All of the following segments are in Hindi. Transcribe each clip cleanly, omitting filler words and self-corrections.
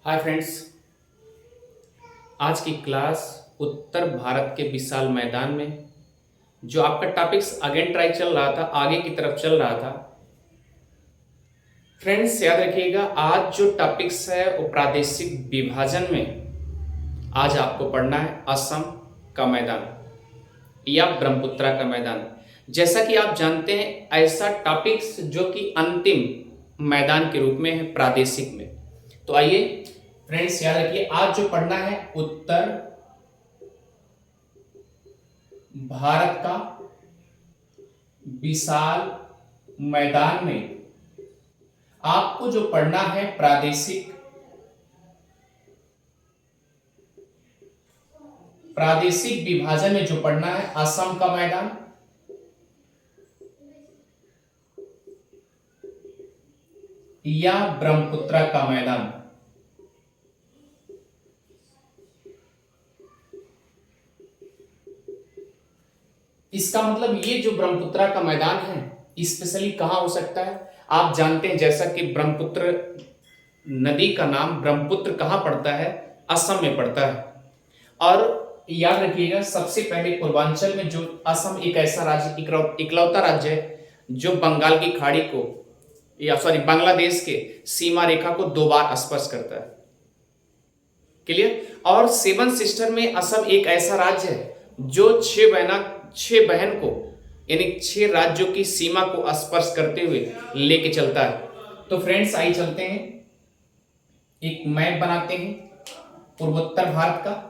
Hi friends. आज की क्लास उत्तर भारत के विशाल मैदान में जो आपका टॉपिक्स अगेन ट्राई चल रहा था, आगे की तरफ चल रहा था। फ्रेंड्स याद रखिएगा, आज जो टॉपिक्स है वो प्रादेशिक विभाजन में आज आपको पढ़ना है असम का मैदान या ब्रह्मपुत्रा का मैदान। जैसा कि आप जानते हैं, ऐसा टॉपिक्स जो कि अंतिम मैदान के रूप में है प्रादेशिक में। तो आइए फ्रेंड्स याद रखिए, आज जो पढ़ना है उत्तर भारत का विशाल मैदान में आपको जो पढ़ना है प्रादेशिक प्रादेशिक विभाजन में जो पढ़ना है असम का मैदान या ब्रह्मपुत्रा का मैदान। इसका मतलब ये जो ब्रह्मपुत्रा का मैदान है स्पेशली कहां हो सकता है, आप जानते हैं जैसा कि ब्रह्मपुत्र नदी का नाम ब्रह्मपुत्र कहां पड़ता है, असम में पड़ता है। और याद रखिएगा, सबसे पहले पूर्वांचल में जो असम एक ऐसा राज्य, इकलौता राज्य है जो बंगाल की खाड़ी को या बांग्लादेश के सीमा रेखा को दो बार स्पर्श करता है। क्लियर। और सेवन सिस्टर में असम एक ऐसा राज्य है जो छह बहन को यानी छह राज्यों की सीमा को स्पर्श करते हुए लेके चलता है। तो फ्रेंड्स आइए चलते हैं, एक मैप बनाते हैं पूर्वोत्तर भारत का।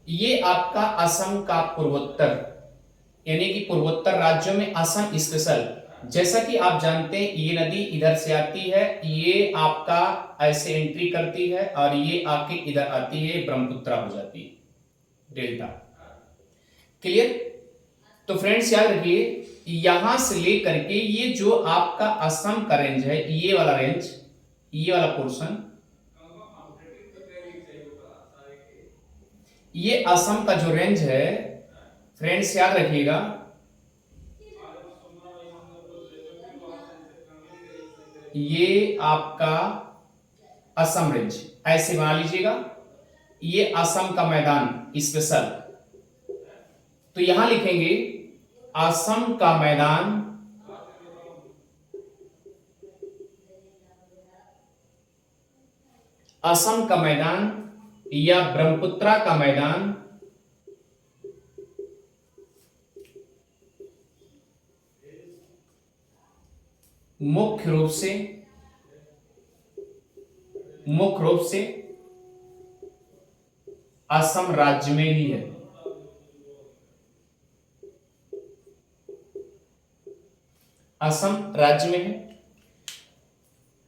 ये आपका असम का पूर्वोत्तर यानी कि पूर्वोत्तर राज्यों में असम स्पेशल। जैसा कि आप जानते हैं, ये नदी इधर से आती है, ये आपका ऐसे एंट्री करती है और ये आके इधर आती है, ब्रह्मपुत्रा हो जाती है, डेल्टा। क्लियर। तो फ्रेंड्स याद रखिए, यहां से लेकर के ये जो आपका असम का रेंज है, ये वाला रेंज, ये वाला पोर्शन, ये असम का जो रेंज है फ्रेंड्स याद रखिएगा, ये आपका असम रेंज ऐसे बना लीजिएगा, ये असम का मैदान स्पेशल। तो यहां लिखेंगे असम का मैदान असम का मैदान या ब्रह्मपुत्रा का मैदान मुख्य रूप से असम राज्य में ही है। असम राज्य में है।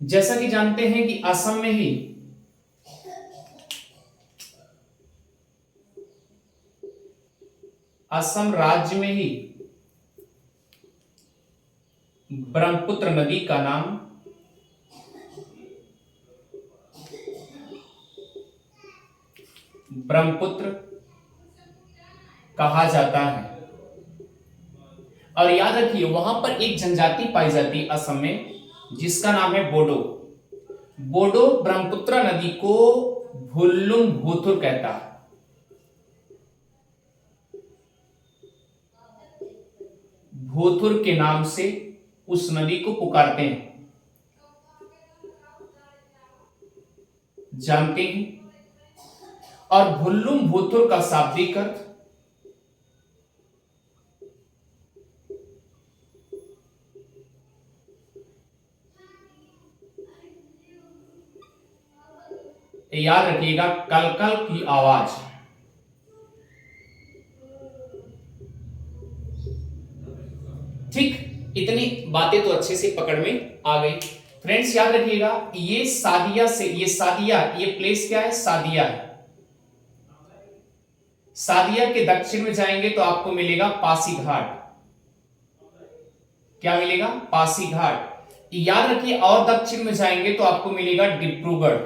जैसा कि जानते हैं कि असम में ही असम राज्य में ही ब्रह्मपुत्र नदी का नाम ब्रह्मपुत्र कहा जाता है। और याद रखिए, वहां पर एक जनजाति पाई जाती है असम में जिसका नाम है बोडो। बोडो ब्रह्मपुत्र नदी को भुल्लुंबुथुर कहता है। भोथुर के नाम से उस नदी को पुकारते हैं, जानते हैं। और भुल्लुंबुथुर का शाब्दिक अर्थ याद रखिएगा, कलकल की आवाज। ठीक, इतनी बातें तो अच्छे से पकड़ में आ गई। फ्रेंड्स याद रखिएगा, ये सादिया, ये प्लेस क्या है, सादिया है। सादिया के दक्षिण में जाएंगे तो आपको मिलेगा पासीघाट। क्या मिलेगा, पासीघाट। याद रखिए, और दक्षिण में जाएंगे तो आपको मिलेगा डिब्रूगढ़।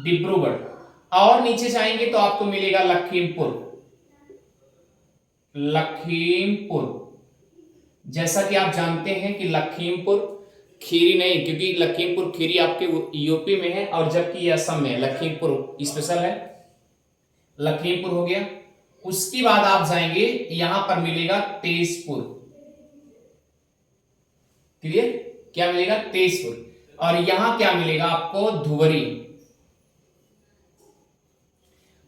डिब्रूगढ़। और नीचे जाएंगे तो आपको मिलेगा लखीमपुर। लखीमपुर। जैसा कि आप जानते हैं कि लखीमपुर खीरी नहीं, क्योंकि लखीमपुर खीरी आपके यूपी में है और जबकि ये असम में है। लखीमपुर स्पेशल है। लखीमपुर हो गया। उसके बाद आप जाएंगे, यहां पर मिलेगा तेजपुर। क्लियर? क्या मिलेगा? तेजपुर। और यहां क्या मिलेगा आपको? धुबरी।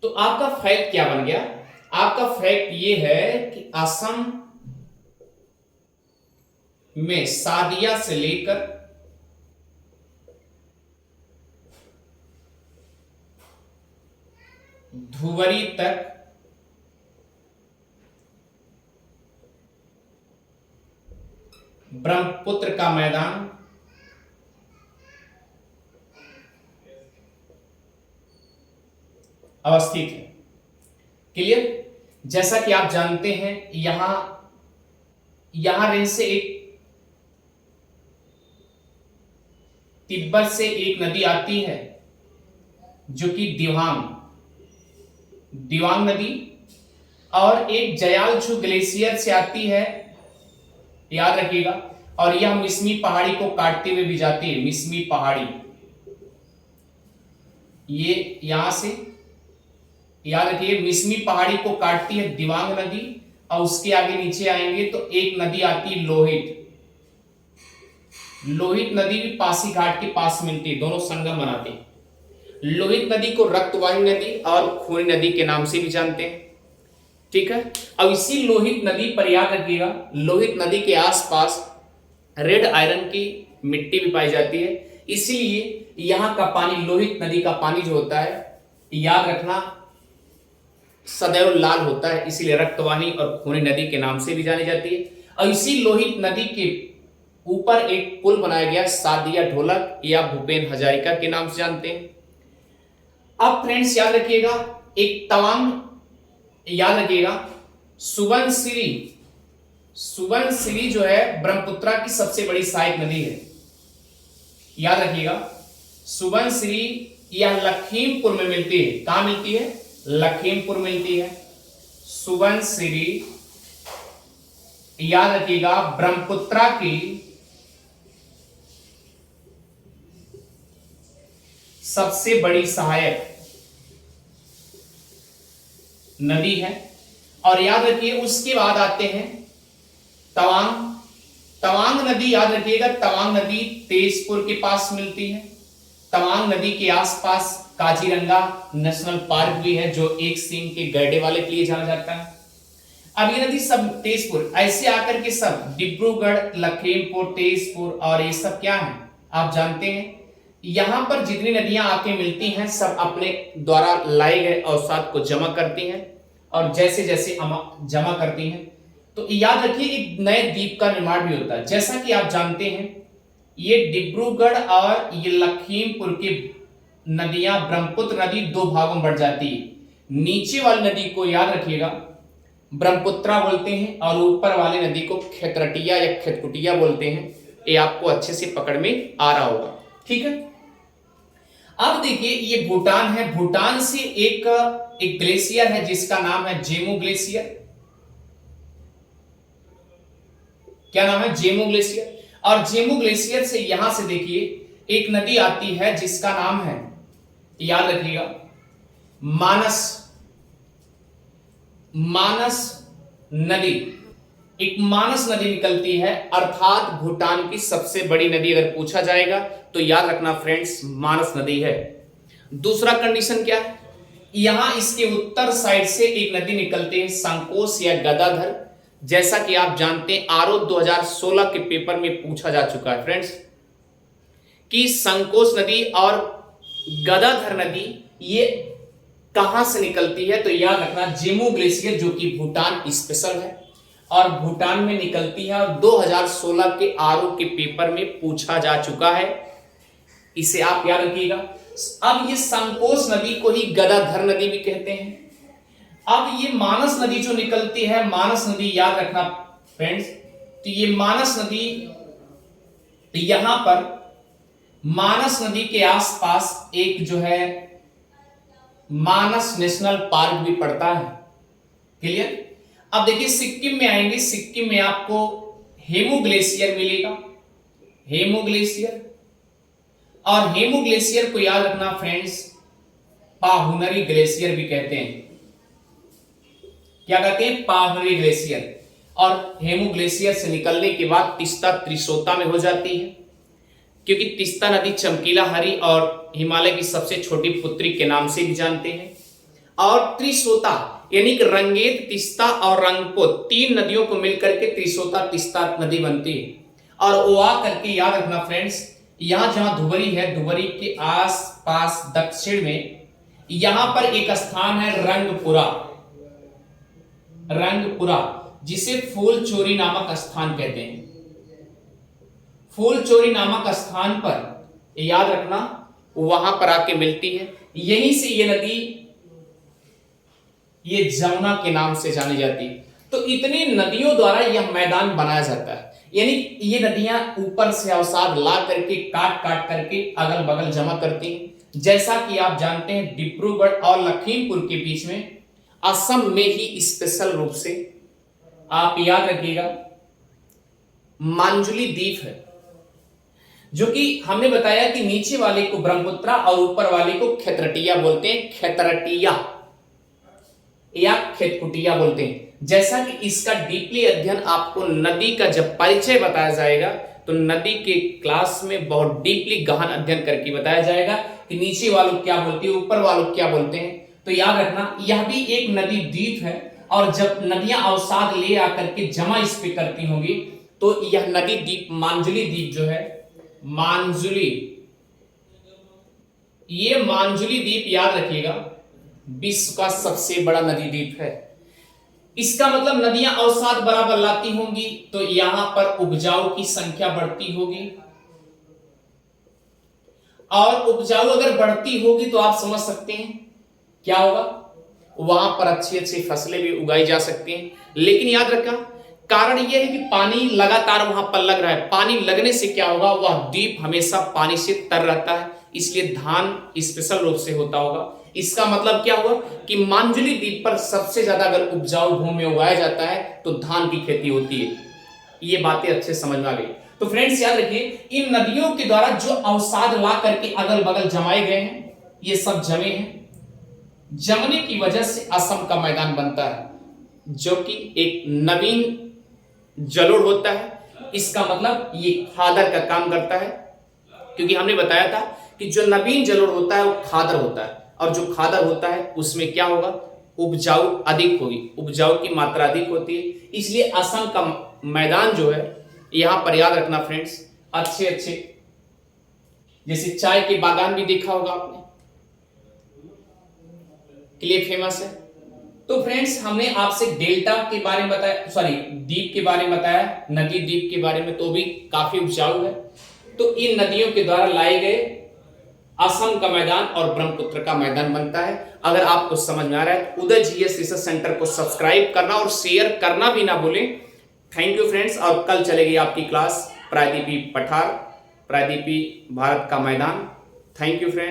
तो आपका फैक्ट क्या बन गया? आपका फैक्ट ये है कि असम में सादिया से लेकर धुबरी तक ब्रह्मपुत्र का मैदान अवस्थित है। क्लियर? जैसा कि आप जानते हैं, यहां रेंज से एक तिब्बत से एक नदी आती है जो कि दिवांग नदी, और एक जयालछू ग्लेशियर से आती है, याद रखिएगा। और यह मिसमी पहाड़ी को काटते हुए भी जाती है। मिसमी पहाड़ी, ये यहां से याद रखिए, मिसमी पहाड़ी को काटती है दिवांग नदी। और उसके आगे नीचे आएंगे तो एक नदी आती है लोहित। लोहित नदी भी पासी घाट के पास मिलती है, दोनों संगम बनाते हैं। लोहित नदी को रक्तवाहिनी नदी और खूनी नदी के नाम से भी जानते हैं। ठीक है? अब इसी लोहित नदी पर याद रखिएगा, लोहित नदी के आसपास रेड आयरन की मिट्टी भी पाई जाती है, इसीलिए यहां का पानी, लोहित नदी का पानी जो होता है, याद रखना, सदैव लाल होता है, इसीलिए रक्तवाहिनी और खूनी नदी के नाम से भी जानी जाती है। और इसी लोहित नदी के ऊपर एक पुल बनाया गया, सादिया ढोलक या भूपेन हजारिका के नाम से जानते हैं। अब फ्रेंड्स याद रखिएगा, एक तवांग, याद रखिएगा, सुबनसिरी जो है ब्रह्मपुत्रा की सबसे बड़ी सहायक नदी है। याद रखिएगा, सुबनसिरी यह लखीमपुर में मिलती है। कहां मिलती है? लखीमपुर मिलती है। सुबनसिरी, याद रखिएगा, ब्रह्मपुत्रा की सबसे बड़ी सहायक नदी है। और याद रखिए, उसके बाद आते हैं तवांग नदी। याद रखिएगा, तवांग नदी तेजपुर के पास मिलती है। तवांग नदी के आसपास काजीरंगा नेशनल पार्क भी है, जो एक सींग के गड्ढे वाले के लिए जाना जाता है। अब ये नदी सब तेजपुर, ऐसे आकर के सब डिब्रूगढ़, लखीमपुर, तेजपुर और ये सब क्या है आप जानते हैं। यहां पर जितनी नदियां आके मिलती हैं, सब अपने द्वारा लाए गए अवसाद को जमा करती हैं, और जैसे जैसे जमा करती हैं तो याद रखिए एक नए द्वीप का निर्माण भी होता है। जैसा कि आप जानते हैं, ये डिब्रूगढ़ और ये लखीमपुर की नदियां, ब्रह्मपुत्र नदी दो भागों में बढ़ जाती है। नीचे वाली नदी को याद रखिएगा ब्रह्मपुत्रा बोलते हैं, और ऊपर वाली नदी को खेतरटिया या खेतकुटिया बोलते हैं। ये आपको अच्छे से पकड़ में आ रहा होगा। ठीक है? अब देखिए, ये भूटान है। भूटान से एक ग्लेशियर है जिसका नाम है जेमू ग्लेशियर। क्या नाम है? जेमू ग्लेशियर। और जेमू ग्लेशियर से यहां से देखिए एक नदी आती है जिसका नाम है, याद रखिएगा, मानस नदी। एक मानस नदी निकलती है, अर्थात भूटान की सबसे बड़ी नदी अगर पूछा जाएगा तो याद रखना फ्रेंड्स, मानस नदी है। दूसरा कंडीशन क्या है? यहां इसके उत्तर साइड से एक नदी निकलती है, संकोश या गदाधर। जैसा कि आप जानते हैं, आरओ 2016 के पेपर में पूछा जा चुका है फ्रेंड्स कि संकोश नदी और गदाधर नदी ये कहां से निकलती है। तो याद रखना, जेमू ग्लेशियर जो कि भूटान स्पेशल है और भूटान में निकलती है, और 2016 के आरओ के पेपर में पूछा जा चुका है, इसे आप याद रखिएगा। अब ये संकोश नदी को ही गदाधर नदी भी कहते हैं। अब ये मानस नदी जो निकलती है, मानस नदी याद रखना फ्रेंड्स, तो ये मानस नदी, यहां पर मानस नदी के आसपास एक जो है मानस नेशनल पार्क भी पड़ता है। क्लियर। अब देखिए सिक्किम में आएंगे, सिक्किम में आपको हेमू ग्लेशियर मिलेगा, हेमू ग्लेशियर। और हेमू ग्लेशियर को याद रखना फ्रेंड्स, पाहुनरी ग्लेशियर भी कहते हैं। क्या कहते हैं? पाहुनरी ग्लेशियर। और हेमू ग्लेशियर से निकलने के बाद तीस्ता त्रिशोता में हो जाती है, क्योंकि तीस्ता नदी चमकीला हरी और हिमालय की सबसे छोटी पुत्री के नाम से भी जानते हैं। और त्रिशोता यानी कि रंगेत, तीस्ता और रंगपो, तीन नदियों को मिलकर के त्रिशोता तीस्ता नदी बनती है। और वो आ करके याद रखना फ्रेंड्स, यहां जहां धुबरी है, धुबरी के आस पास दक्षिण में यहां पर एक स्थान है रंगपुरा, रंगपुरा, जिसे फूलचोरी नामक स्थान कहते हैं। फूलचोरी नामक स्थान पर याद रखना वहां पर आके मिलती है। यहीं से ये नदी ये जमुना के नाम से जानी जाती है। तो इतनी नदियों द्वारा यह मैदान बनाया जाता है, यानी ये नदियां ऊपर से अवसाद ला करके काट काट करके अगल बगल जमा करती हैं। जैसा कि आप जानते हैं डिब्रूगढ़ और लखीमपुर के बीच में असम में ही स्पेशल रूप से आप याद रखिएगा मांजुली द्वीप है, जो कि हमने बताया कि नीचे वाले को ब्रह्मपुत्रा और ऊपर वाले को खेतरटिया बोलते हैं, खेतरटिया या खेतकुटिया बोलते हैं। जैसा कि इसका डीपली अध्ययन आपको नदी का जब परिचय बताया जाएगा तो नदी के क्लास में बहुत डीपली गहन अध्ययन करके बताया जाएगा कि नीचे वालों क्या बोलते हैं, ऊपर वालों क्या बोलते हैं। तो याद रखना यह भी एक नदी द्वीप है, और जब नदियां अवसाद ले आकर के जमा इस पे करती होंगी तो यह नदी द्वीप मांजुली द्वीप जो है, मांजुली, ये मांजुली द्वीप याद रखिएगा विश्व का सबसे बड़ा नदी द्वीप है। इसका मतलब नदियां अवसाद बराबर लाती होंगी तो यहां पर उपजाऊ की संख्या बढ़ती होगी, और उपजाऊ अगर बढ़ती होगी तो आप समझ सकते हैं क्या होगा, वहां पर अच्छी अच्छी फसलें भी उगाई जा सकती हैं। लेकिन याद रखना कारण यह है कि पानी लगातार वहां पर लग रहा है। पानी लगने से क्या होगा, वह द्वीप हमेशा पानी से तर रहता है, इसलिए धान स्पेशल रूप से होता होगा। इसका मतलब क्या हुआ कि मांजुली द्वीप पर सबसे ज्यादा अगर उपजाऊ भूमि में उगाया जाता है तो धान की खेती होती है। ये बातें अच्छे समझ में आ गई। तो फ्रेंड्स याद रखिए इन नदियों के द्वारा जो अवसाद ला करके अगल बगल जमाए गए हैं, ये सब जमे हैं। जमने की वजह से असम का मैदान बनता है, जो कि एक नवीन जलोढ़ होता है। इसका मतलब ये खादर का काम करता है, क्योंकि हमने बताया था कि जो नवीन जलोढ़ होता है वो खादर होता है, और जो खादर होता है उसमें क्या होगा, उपजाऊ अधिक होगी, उपजाऊ की मात्रा अधिक होती है। इसलिए असम का मैदान जो है यहां पर याद रखना फ्रेंड्स अच्छे अच्छे, जैसे चाय के बागान भी देखा होगा आपने, के लिए फेमस है। तो फ्रेंड्स हमने आपसे डेल्टा के बारे में बताया, सॉरी द्वीप के बारे में बताया, नदी द्वीप के बारे में, तो भी काफी उपजाऊ है। तो इन नदियों के द्वारा लाए गए असम का मैदान और ब्रह्मपुत्र का मैदान बनता है। अगर आपको समझ में आ रहा है तो उदय जीएस रिसर्च सेंटर को सब्सक्राइब करना और शेयर करना भी ना भूलें। Thank you friends. और कल चलेगी आपकी क्लास प्रायद्वीपीय पठार, प्रायद्वीपीय भारत का मैदान। Thank you friends.